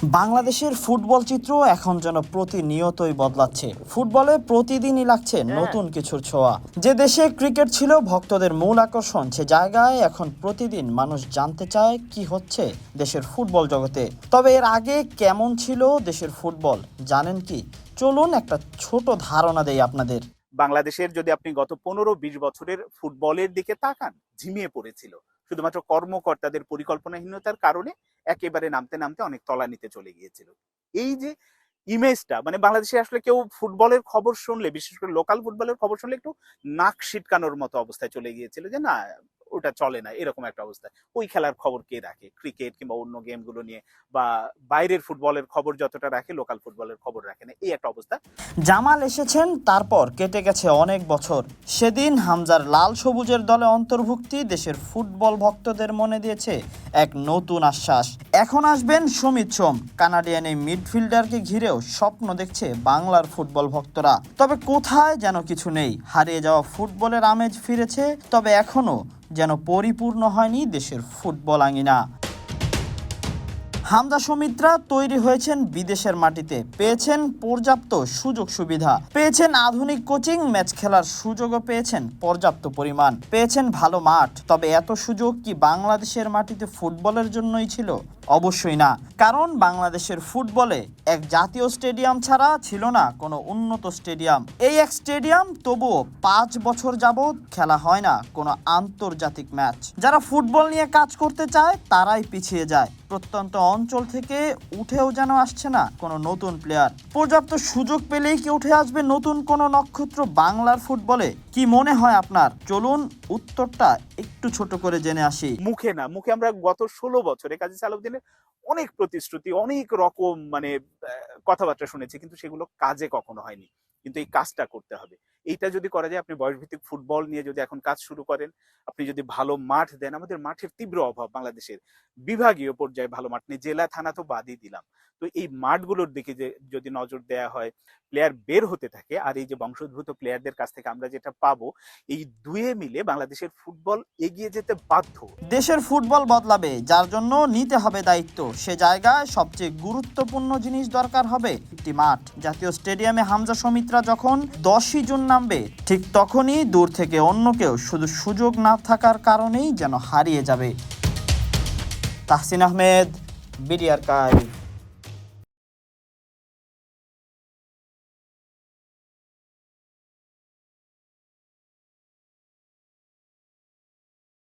বাংলাদেশের ফুটবল চিত্র এখন যেন প্রতিনিয়তই বদলাচ্ছে। ফুটবলে প্রতিদিনই লাগছে নতুন কিছুর ছোঁয়া। যে দেশে ক্রিকেট ছিল ভক্তদের মূল আকর্ষণ, সে জায়গায় এখন প্রতিদিন মানুষ জানতে চায় কি হচ্ছে দেশের ফুটবল জগতে। তবে এর আগে কেমন ছিল দেশের ফুটবল জানেন কি? চলুন একটা ছোট ধারণা দেই আপনাদের। বাংলাদেশের যদি আপনি গত 15-20 বছরের ফুটবলের দিকে তাকান, ঝিমিয়ে পড়েছিল শুধুমাত্র কর্মকর্তাদের পরিকল্পনাহীনতার কারণে। একেবারে নামতে নামতে অনেক তলানিতে চলে গিয়েছিল। এই যে ইমেজটা, মানে বাংলাদেশে আসলে কেউ ফুটবলের খবর শুনলে, বিশেষ করে লোকাল ফুটবলের খবর শুনলে একটু নাক সিটকানোর মতো অবস্থায় চলে গিয়েছিল, যে না ওটা চলে না, এরকম একটা অবস্থা। ওই খেলার খবর কে রাখে? ক্রিকেট কিংবা অন্য গেমগুলো নিয়ে বা বাইরের ফুটবলের খবর যতটা রাখে, লোকাল ফুটবলের খবর রাখে না, এই একটা অবস্থা। জামাল এসেছেন, তারপর কেটে গেছে অনেক বছর। সেদিন হামজার লাল সবুজের দলে অন্তর্ভুক্তি দেশের ফুটবল ভক্তদের মনে দিয়েছে এক নতুন আশ্বাস। এখন আসবেন সমিত সোম। কানাডিয়ান এই মিডফিল্ডারকে ঘিরেও স্বপ্ন দেখছে বাংলার ফুটবল ভক্তরা। তবে কোথায় যেন কিছু নেই। হারিয়ে যাওয়া ফুটবলের আমেজ ফিরেছে, তবে এখনো যেন পরিপূর্ণ হয়নি দেশের ফুটবল আঙিনা। হামজা সমিতরা তৈরি হয়েছেন বিদেশের মাটিতে, পেয়েছেন পর্যাপ্ত সুযোগ সুবিধা, পেয়েছেন আধুনিক কোচিং, ম্যাচ খেলার সুযোগও পেয়েছেন পর্যাপ্ত পরিমাণ, পেয়েছেন ভালো মাঠ। তবে এত সুযোগ কি বাংলাদেশের মাটিতে ফুটবলের জন্যই ছিল? অবশ্যই না। কারণ বাংলাদেশের ফুটবলে এক জাতীয় স্টেডিয়াম ছাড়া ছিল না কোনো উন্নত স্টেডিয়াম। এই এক স্টেডিয়াম, তবুও 5 বছর যাবৎ খেলা হয় না কোনো আন্তর্জাতিক ম্যাচ। যারা ফুটবল নিয়ে কাজ করতে চায় তারাই পিছিয়ে যায়। প্রত্যন্ত অঞ্চল থেকে উঠেও যেন আসছে না কোনো নতুন প্লেয়ার। পর্যাপ্ত সুযোগ পেলেই কি উঠে আসবে নতুন কোনো নক্ষত্র বাংলার ফুটবলে? কি মনে হয় আপনার? চলুন উত্তরটা একটু ছোট করে জেনে আসি। মুখে না, মুখে আমরা গত 16 বছরে কাজী সালাউদ্দিনের অনেক প্রতিশ্রুতি, অনেক রকম কথাবার্তা শুনেছি, কিন্তু সেগুলো কাজে কখনো হয়নি। কিন্তু এই কাজটা করতে হবে। এইটা যদি করা যায়, আপনি বয়সভিত্তিক ফুটবল নিয়ে যদি এখন কাজ শুরু করেন, আপনি যদি ভালো মাঠ দেন, আমাদের মাঠের তীব্র অভাব বাংলাদেশের। বিভাগীয় পর্যায়ে ভালো মাঠ নেই, জেলা থানা তো বাদই দিলাম। তো এই মাঠগুলোর দিকে যে যদি নজর দেওয়া হয়, প্লেয়ার বের হতে থাকে, আর এই যে বংশোদ্ভূত প্লেয়ারদের কাছ থেকে আমরা যেটা পাবো, এই দুয়ে মিলে বাংলাদেশের ফুটবল এগিয়ে যেতে বাধ্য। দেশের ফুটবল বদলাবে, যার জন্য নিতে হবে দায়িত্ব। সে জায়গায় সবচেয়ে গুরুত্বপূর্ণ জিনিস দরকার হবে একটি মাঠ। জাতীয় স্টেডিয়ামে হামজা সমিতরা যখন 10ই জুন নামবে, ঠিক তখনই দূর থেকে অন্য কেউ শুধু সুযোগ না থাকার কারণেই যেন হারিয়ে যাবে। Tahsin Ahmed, BD archive.